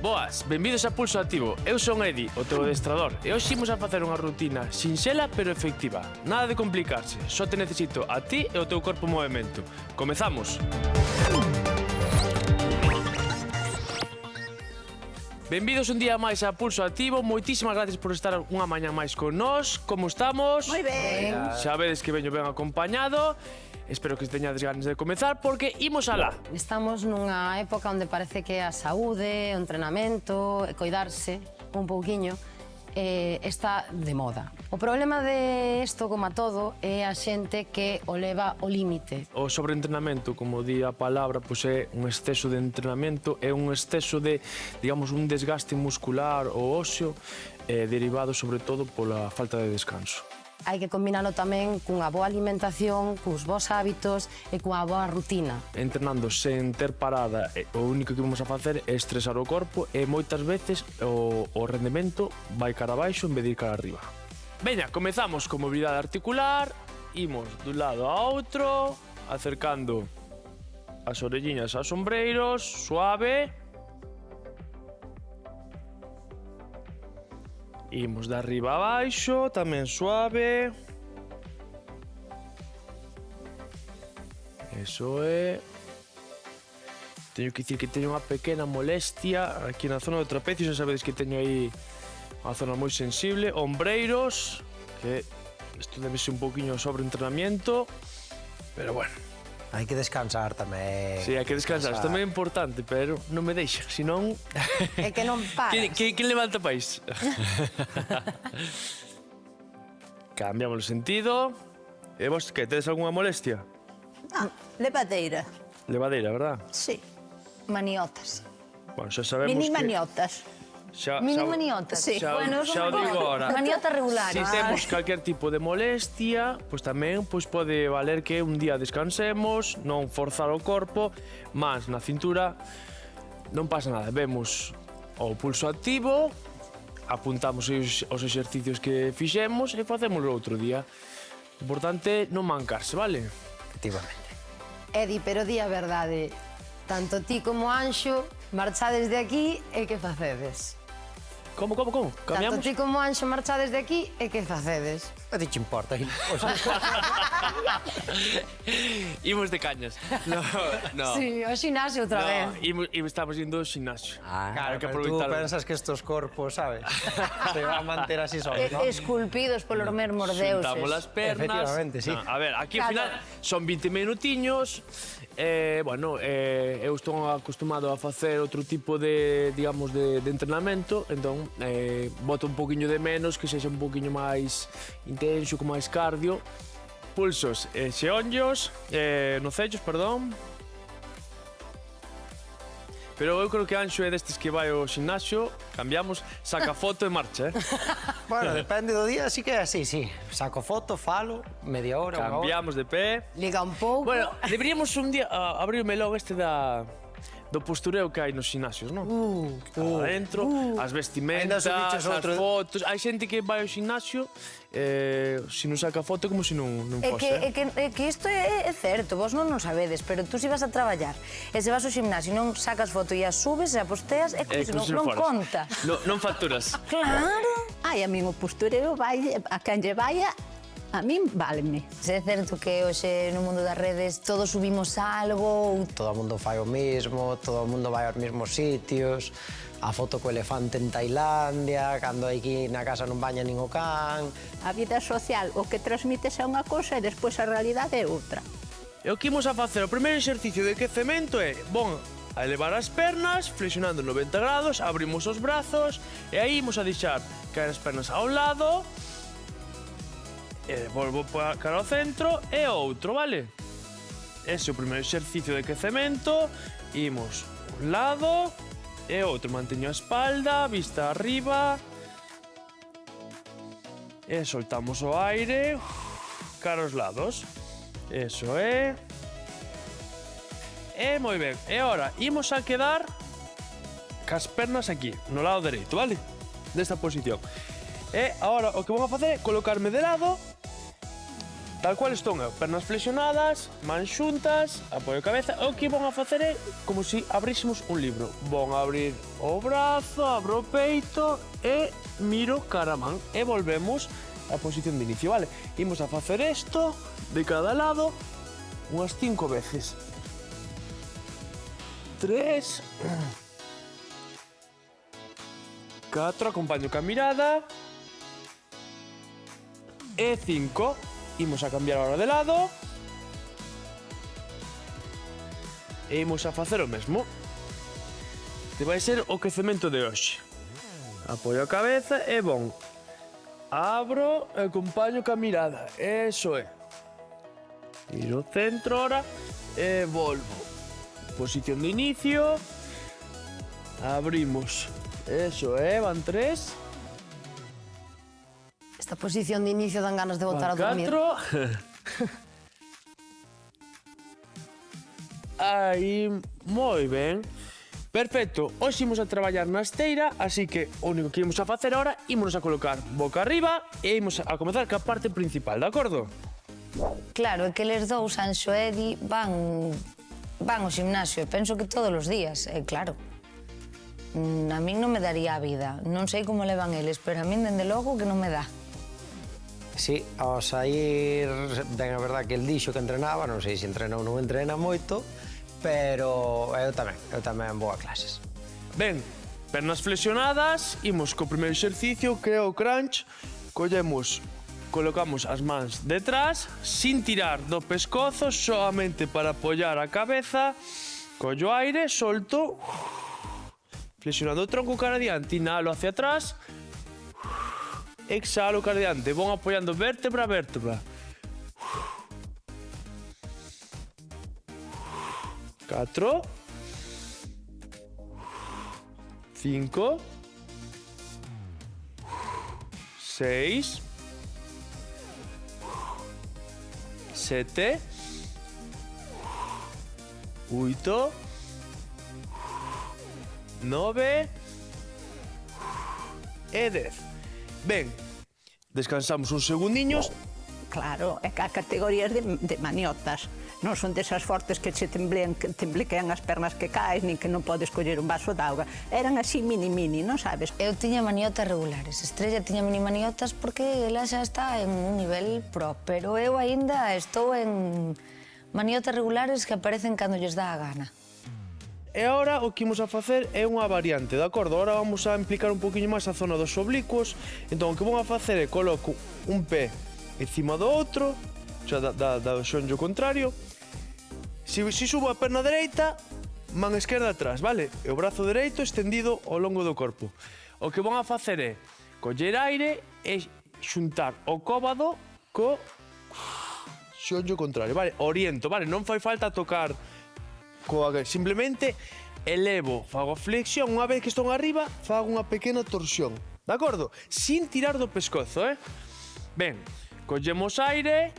Boas, benvidos a Pulso Activo. Eu son Edi, o teu adestrador, e hoxe imos a facer unha rutina sinxela pero efectiva. Nada de complicarse, só te necesito a ti e o teu corpo en movimento. Comezamos! Benvidos un día máis a Pulso Activo. Moitísimas gracias por estar unha mañá máis con nós. Como estamos? Moi ben. Xa vedes que veño ben acompañado. Espero que teñades ganas de comezar porque imos alá. Estamos nunha época onde parece que a saúde, o entrenamento, coidarse un pouquiño está de moda. O problema de isto, como a todo, é a xente que o leva ao límite. O sobreentrenamento, como di a palabra, pois é un exceso de entrenamento, é un exceso de, digamos, un desgaste muscular ou óseo derivado sobre todo pola falta de descanso. Hai que combinalo tamén cunha boa alimentación, cuns bons hábitos e cunha boa rutina. Entrenando sen ter parada, o único que vamos a facer é estresar o corpo e moitas veces o rendemento vai cara abaixo en vez de ir cara arriba. Veña, comezamos con mobilidade articular, imos dun lado a outro, acercando as orelliñas aos ombreiros, suave. Imos de arriba a baixo, tamén suave. Eso é. Teño que dicir que teño unha pequena molestia aquí na zona do trapecio, xa sabedes que teño aí unha zona moi sensible. Ombreiros, que isto debe ser un poquinho sobre entrenamiento, pero bueno. Hai que descansar tamén. Sí, hai que descansar, isto tamén é importante, pero non me deixa, senón... É que non paras. Quen levanta o país? Cambiamos o sentido. E vos, que, tedes algunha molestia? Ah, levadeira, Levadeira, verdad? sí. Maniotas. Bueno, xa sabemos Mini que... maniotas. Mini maniotas? Sí. Bueno, xa o digo ahora. Maniota regular. Si temos calquer tipo de molestia, pois tamén pode valer que un día descansemos, non forzar o corpo, mas na cintura non pasa nada. Vemos o pulso activo, apuntamos os exercicios que fixemos e facémoslo outro día. O importante é non mancarse, vale? Efectivamente. Edi, pero di a verdade. Tanto ti como Anxo marchades de aquí e que facedes? Como? Cambiamos? Tanto ti como Anxo marchades de aquí e que facedes? A ti che importa? Imos de cañas. No. Sí, ao xinasio outra vez. Estamos indo ao xinasio. Claro, Hai que pero tú aproveitar. pensas que estos corpos, sabes, se van a manter así solos, ¿no? Esculpidos polos mesmos deuses. Xuntamos as pernas. Efectivamente, sí. No, a ver, aquí ao Claro. final son 20 minutiños. Eu estou acostumado a facer outro tipo de, digamos, de entrenamento, entón boto un poquinho de menos, que sexa un poquinho máis intenso, con máis cardio. Pulsos xeonllos, nocellos, perdón. Pero eu creo que Anxo é destes que vai ao ximnasio, cambiamos, saca foto e marcha, Bueno, depende do día, así que é así, sí. Saco foto, falo, media hora, unha hora. Cambiamos de pé. Liga un pouco. Bueno, deberíamos un día abrir o melón este do postureo que hai nos ximnasios, non? Adentro, as vestimentas, Ainda se bichos as outro- fotos. Hai xente que vai ao ximnasio, se non saca foto como se non É fose. que isto é certo, vos non o sabedes, pero tú se vas a traballar e se vas ao gimnasio non sacas foto e as subes e a posteas, é como se non conta. Non facturas. Claro. Ai, a min o postureo vai, a quen lle vai, a min váleme. Se é certo que hoxe no mundo das redes todos subimos algo, Todo o mundo fai o mismo, todo o mundo vai aos mesmos sitios. A foto co elefante en Tailandia, cando aquí na casa non baña nin o can. A vida social, o que transmites é unha cousa e despois a realidade é outra. E o que imos a facer? O primeiro exercicio de quecemento é, a elevar as pernas, flexionando 90 grados, abrimos os brazos e aí imos a deixar caer as pernas a un lado, e volvo cara ao centro e outro, vale? Ese é o primeiro exercicio de quecemento, imos un lado e outro, manteño a espalda, vista arriba, e soltamos o aire, cara aos lados. Eso é. E moi ben. E agora, imos a quedar cas pernas aquí, no lado dereito, vale? Desta posición. E agora o que vou a facer é colocarme de lado tal cual estón eu, pernas flexionadas, mans xuntas, apoio a cabeza, e o que vão a facer é como se abrísemos un libro. Vão abrir o brazo, abro o peito e miro cara a man e volvemos á posición de inicio, vale? Imos a facer isto de cada lado unhas 5 veces. 3, 4, acompaño ca mirada, e 5. Imos a cambiar ahora de lado. E imos a facer o mesmo. Este vai ser o quecemento de hoxe. Apoio a cabeza e bon. Abro e acompaño ca mirada. Eso é. Miro o centro ahora e volvo. Posición de inicio. Abrimos. Eso é, van 3. Esta posición de inicio dan ganas de voltar a dormir. 4. Aí, moi ben. Perfecto, hoxe imos a traballar na esteira, así que o único que imos a facer ahora, ímonos a colocar boca arriba e imos a comezar ca parte principal, de acordo? Claro, é que eles dous, Anxo e Edi, van ao gimnasio, e penso que todos os días, e claro. A min non me daría a vida, non sei como levan eles, pero a min, dende logo, que non me dá. Sí, ao sair, ben a verdad que el dixo que entrenaba, non sei se entrena ou non entrena moito, pero eu tamén vou a clases. Ben, pernas flexionadas, imos co primeiro exercicio, que é o crunch. Colocamos as mans detrás, sin tirar do pescozo, solamente para apoiar a cabeza. Collo aire, solto, flexionando o tronco cara adiante, inhalo hacia atrás, exhalo cara adiante, vou apoiando vértebra a vértebra. 4, 5, 6, 7, 8, 9 e 10. Ben, descansamos uns segundiños. Claro, é que há categorías de maniotas. Non son desas fortes que che temblequean as pernas que caes, nin que non podes coller un vaso de auga. Eran así mini, non sabes? Eu tiña maniotas regulares. Estrella tiña mini maniotas porque ela xa está en un nivel pro, pero eu aínda estou en maniotas regulares que aparecen cando lles dá a gana. E agora o que imos a facer é unha variante, de acordo? Agora vamos a implicar un poquinho máis a zona dos oblicuos. Entón, o que vou a facer é coloco un pé encima do outro, xa do xonllo contrario. Si subo a perna dereita, man esquerda atrás, vale? E o brazo dereito estendido ao longo do corpo. O que vou a facer é coller aire e xuntar o cóbado co xonllo contrario, vale? Oriento, vale? Non fai falta tocar simplemente elevo, fago flexión, unha vez que estou arriba, fago unha pequena torsión, de acordo? Sin tirar do pescozo, Ben, collemos aire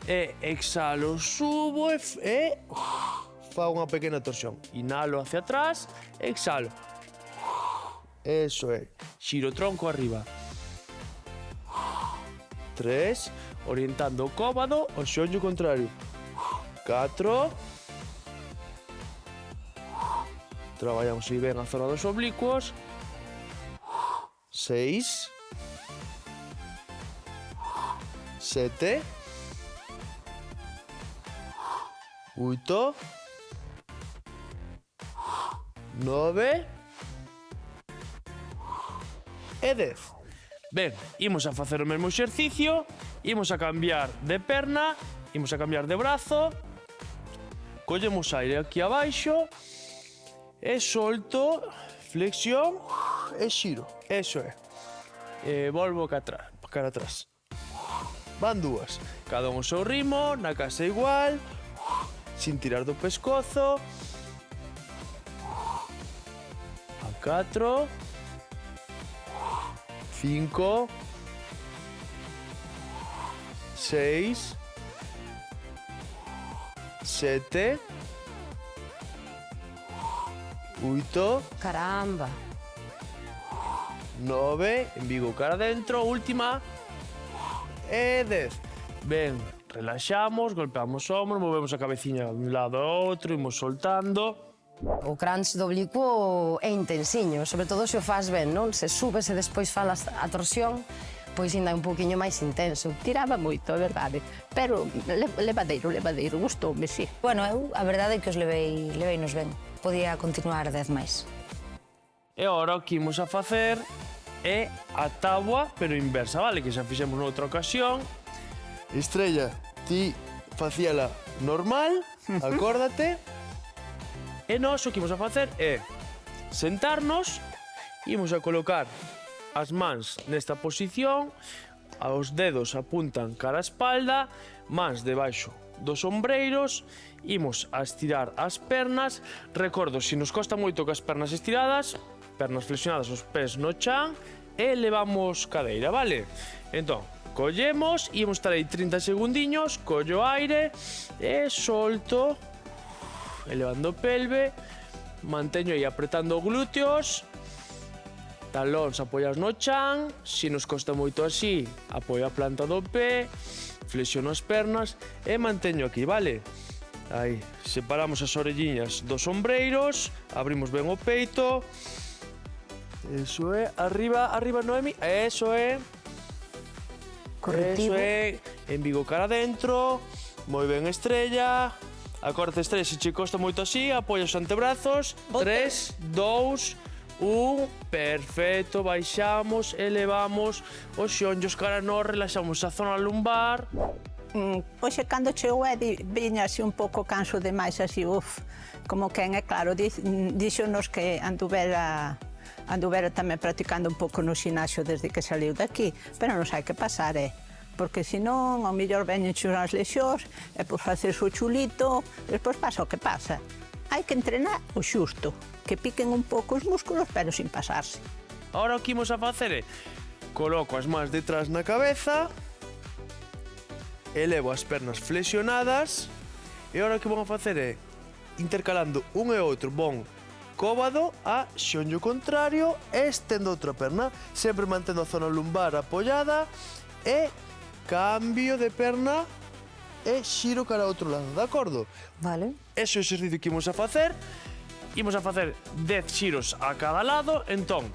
e exhalo, subo e fago unha pequena torsión. Inhalo hacia atrás, exhalo. Eso é, xiro o tronco arriba. 3, orientando o cóbado ao xonllo contrario. 4, traballamos aí ben a zona dos oblicuos. 6, 7, 8, 9 e 10. Ben, imos a facer o mesmo exercicio, imos a cambiar de perna, imos a cambiar de brazo, collemos aire aquí abaixo, e solto, flexión e xiro. Eso é. E volvo cara atrás. Van dúas. Cada un o seu ritmo, na casa igual, sin tirar do pescozo. A 4, 5, 6, 7, 8, Caramba. 9, envigo cara adentro, última, e 10. Ben, relaxamos, golpeamos o hombro, movemos a cabeciña de un lado ao outro, imos soltando. O crunch do oblicuo é intensiño, sobre todo se o faz ben, non? Se subes e despois falas a torsión, pois ainda é un poquinho máis intenso. Tiraba moito, a verdade, pero levadeiro, gustoume, sí. Bueno, eu a verdade é que os levei nos ben. Podía continuar 10 máis. E agora o que imos a facer é a tábua, pero inversa, vale? Que xa fixemos noutra ocasión. Estrella, ti facíala normal, acórdate. E nós o que imos a facer é sentarnos, imos a colocar as mans nesta posición, os dedos apuntan cara a espalda, mans debaixo dos ombreiros, imos a estirar as pernas. Recordo, se nos costa moito que as pernas estiradas, pernas flexionadas, os pés no chan, e levamos cadeira, vale? Entón, collemos, imos estar aí 30 segundiños, collo aire e solto, elevando o pelve, manteño aí apretando glúteos, talóns apoiados no chan, se nos costa moito así, apoio a planta do pé, flexiono as pernas e manteño aquí, vale? Aí, separamos as orelliñas dos ombreiros, abrimos ben o peito, eso é, arriba, Noemi, eso é. Correctivo. Eso é, embigo cara adentro, moi ben Estrella. Acórdate, Estrella, se che costa moito así, apoia os antebrazos. 3, 2, 1, perfecto, baixamos, elevamos os xonllos cara a nós, relaxamos a zona lumbar. Pois cando chegou Edi, viña así un pouco canso demais, así, como quen é claro, díxonos que anduvera tamén practicando un pouco no xinasio desde que saliu daqui, pero non sai que pasar, porque senón, ao mellor veñen as lesións, e por facer o chulito, despois pasa o que pasa. Hai que entrenar o xusto, que piquen un pouco os músculos, pero sin pasarse. Ahora o que imos a facer é, coloco as mans detrás na cabeza, elevo as pernas flexionadas, e ahora o que vamos a facer é, intercalando un e outro, bon cóbado a xonllo contrario e estendo outra perna, sempre mantendo a zona lumbar apoiada e cambio de perna e xiro cara ao outro lado, de acordo? Vale. Ese é o exercicio que imos a facer. Imos a facer 10 xiros a cada lado, entón,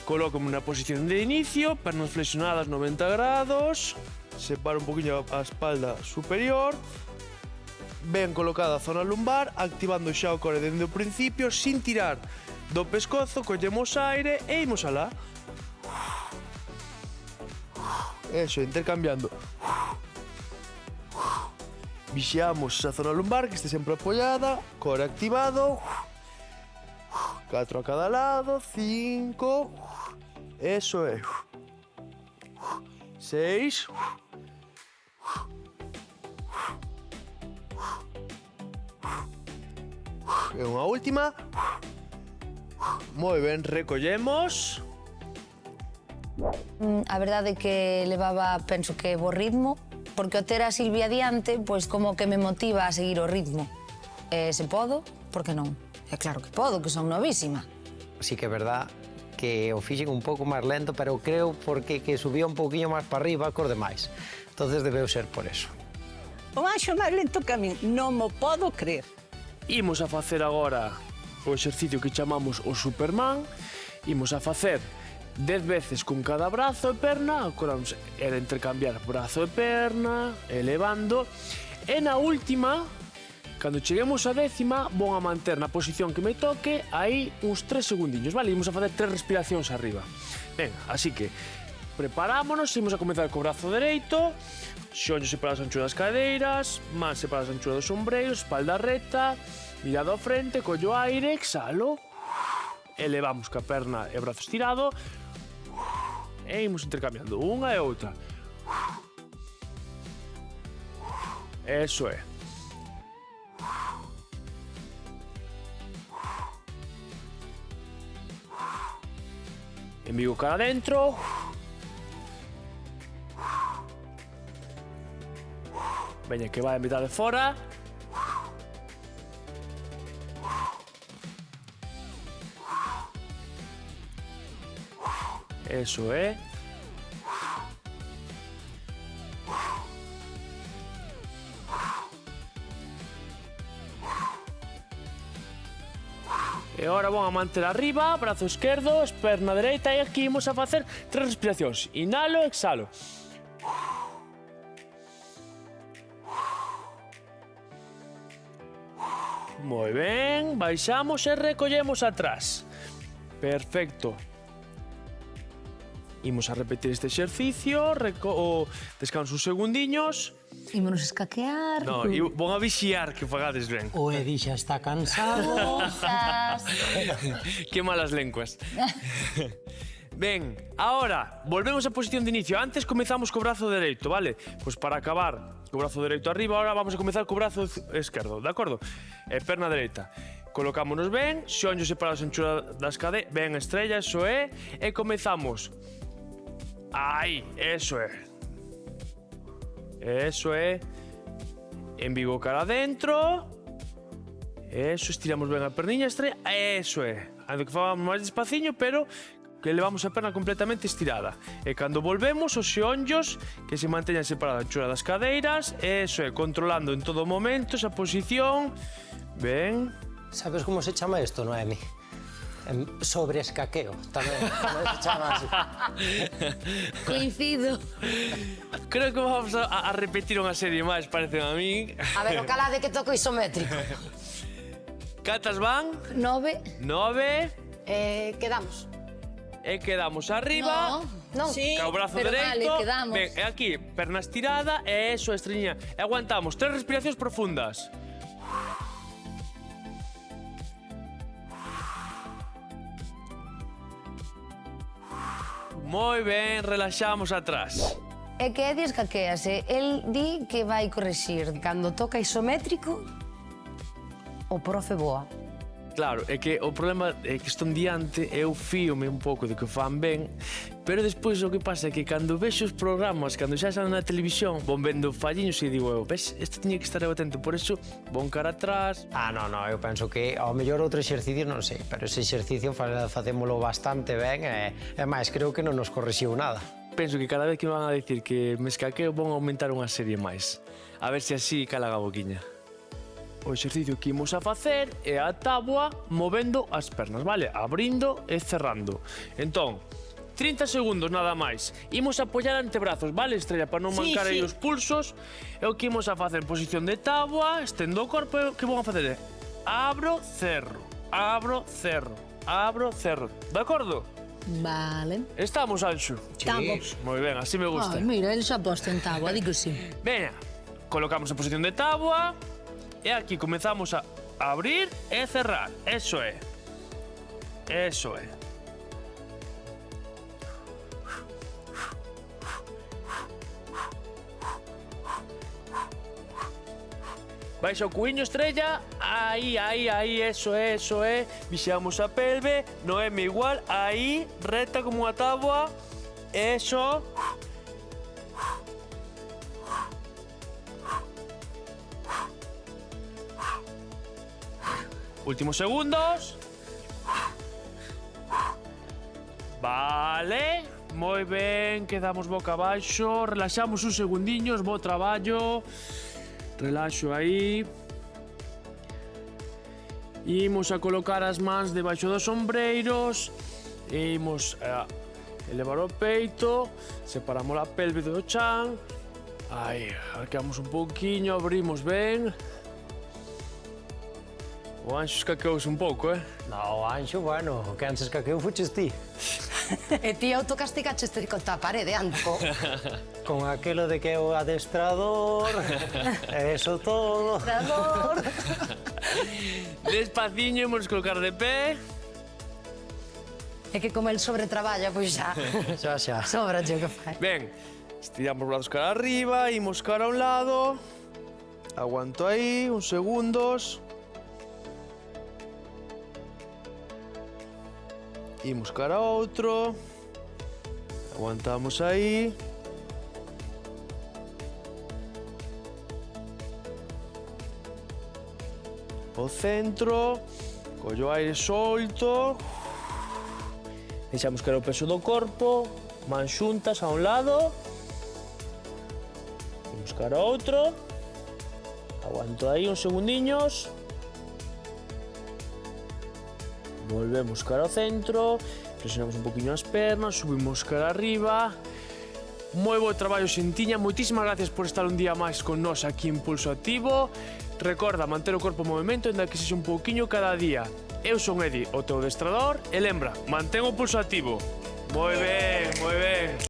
colócome na posición de inicio, pernas flexionadas 90 grados, separo un poquinho a espalda superior, ben colocada a zona lumbar, activando xa o core dende o principio, sin tirar do pescozo, collemos aire e imos alá. Eso, intercambiando. Vixiamos a zona lumbar, que este sempre apoiada, core activado. 4 a cada lado, 5. Eso é. 6. E unha última. Moi ben, recollemos. A verdade é que levaba, penso que bo ritmo, porque o ter a Silvia adiante, pois como que me motiva a seguir o ritmo. Se podo, por que non? É claro que podo, que son novísima. Sí que é verdad que o fixen un pouco máis lento, pero creo porque que subía un pouquiño máis para arriba cos demais. Entonces debeu ser por eso. O anxo máis lento que a min, non mo podo creer. Imos a facer agora o exercicio que chamamos o Superman. Imos a facer 10 veces con cada brazo e perna. Acordamos, era intercambiar brazo e perna, elevando. E na última, cando cheguemos a 10ª, vou a manter na posición que me toque aí uns 3 segundiños, vale? Imos a facer 3 respiracións arriba. Ben, así que preparámonos, imos a comenzar co brazo dereito, xonllos separados ancho das cadeiras, mans separadas ancho dos ombreiros, espalda recta, mirado ao frente, collo aire, exhalo, elevamos ca perna e o brazo estirado, e imos intercambiando unha e outra. Eso é. Embigo cara adentro. Veña, que vai a mitad de fora. Eso é. E agora vamos a manter arriba, brazo esquerdo, perna dereita, e aquí imos a facer 3 respiracións. Inhalo, exhalo. Moi ben, baixamos e recollemos atrás. Perfecto. Imos a repetir este exercicio, descanso uns segundiños. Ímonos escaquear. No, vou a vixiar que fagades ben. O Edi xa está cansado. Que malas lenguas. Ben, ahora, volvemos á posición de inicio. Antes comezamos co brazo dereito, vale? Pois para acabar co brazo dereito arriba, ahora vamos a comezar co brazo esquerdo, de acordo? Perna dereita. Colocámonos ben, xeonllos separados en chura das cadeiras, ben estrella, eso é, e comezamos. Aí, eso é. Eso é. Embigo cara adentro. Eso, estiramos ben a perniña estrella, eso é. Ainda que fagamos máis despaciño, pero que levamos a perna completamente estirada. E cando volvemos, os xeonllos que se manteñan separados a chura das cadeiras, eso é, controlando en todo momento esa posición. Ben. Sabes como se chama isto, Noemi? Sobreescaqueo, tamén se chama así. Coincido. Creo que vamos a repetir unha serie máis, parecen a mí. A ver, o calade que toco isométrico. Catas van? 9. 9. Quedamos. E quedamos arriba. Non. Sí. Ca o brazo pero dereito. vale, quedamos. Ben, e aquí, perna estirada, e eso, estreña. E aguantamos 3 respiracións profundas. Moi ben, relaxamos atrás. É que Edi escaquease. El di que vai corrixir. Cando toca isométrico, o profe boa. Claro, é que o problema é que estou diante, eu fíome un pouco de que fan ben, pero despois o que pasa é que cando vexo os programas, cando xa están na televisión, von vendo falliños e digo, ves, este tiña que estar eu atento, por eso von cara atrás. No, eu penso que ao mellor outro exercicio non sei, pero ese exercicio facémolo bastante ben e máis, creo que non nos corrixiu nada. Penso que cada vez que me van a dicir que me escaqueo, von aumentar unha serie máis. A ver se así cala a boquiña. O exercicio que imos a facer é a táboa movendo as pernas, vale? Abrindo e cerrando. Entón, 30 segundos nada máis. Imos a apoiar antebrazos, vale, Estrella? Para non mancar aí os pulsos. É o que imos a facer en posición de táboa, estendo o corpo, que vamos a facer? Abro, cerro, abro, cerro, abro, cerro. De acordo? Vale. Estamos, Anxo? Estamos. Moi ben, así me gusta. Ai, mira, el xa posto en táboa, digo sí. Veña, colocamos a posición de táboa. E aquí comezamos a abrir e cerrar. Eso é. Eso é. Baixa o cuiño, Estrella. Aí, eso é. Vixamos a pelve. Noemi igual. Aí, recta como unha táboa. Eso. Últimos segundos. Vale. Moi ben, quedamos boca abaixo. Relaxamos uns segundiños, bo traballo. Relaxo aí. Imos a colocar as mans debaixo dos ombreiros. Imos a elevar o peito. Separamos a pelve do chan. Aí, arqueamos un pouquiño, abrimos ben. O Anxo escaqueouse un pouco, No, Anxo, bueno, o que antes escaqueou fuches ti. E ti autocastigaste contra a parede, Anco. Con aquelo de que é o adestrador, eso todo. Adestrador. Despaciño, imos colocar de pé. É que como el sobretraballa, pois xa. Xa. Sobra, o que fai. Ben, estiramos os brazos cara arriba, imos cara a un lado. Aguanto aí, uns segundos. Imos cara a outro. Aguantamos aí. O centro. Collo aire solto. Deixamos caer o peso do corpo. Mans xuntas a un lado. Imos cara a outro. Aguanto aí uns segundiños. volvemos cara ao centro, flexionamos un poquinho as pernas, subimos cara arriba. Moi bo traballo, Xentiña, moitísimas gracias por estar un día máis con nós aquí en Pulso Activo. Recorda manter o corpo en movimento, ainda que sexa un pouquiño cada día. Eu son Edi, o teu adestrador, e lembra, mantén o pulso activo. Moi ben, moi ben.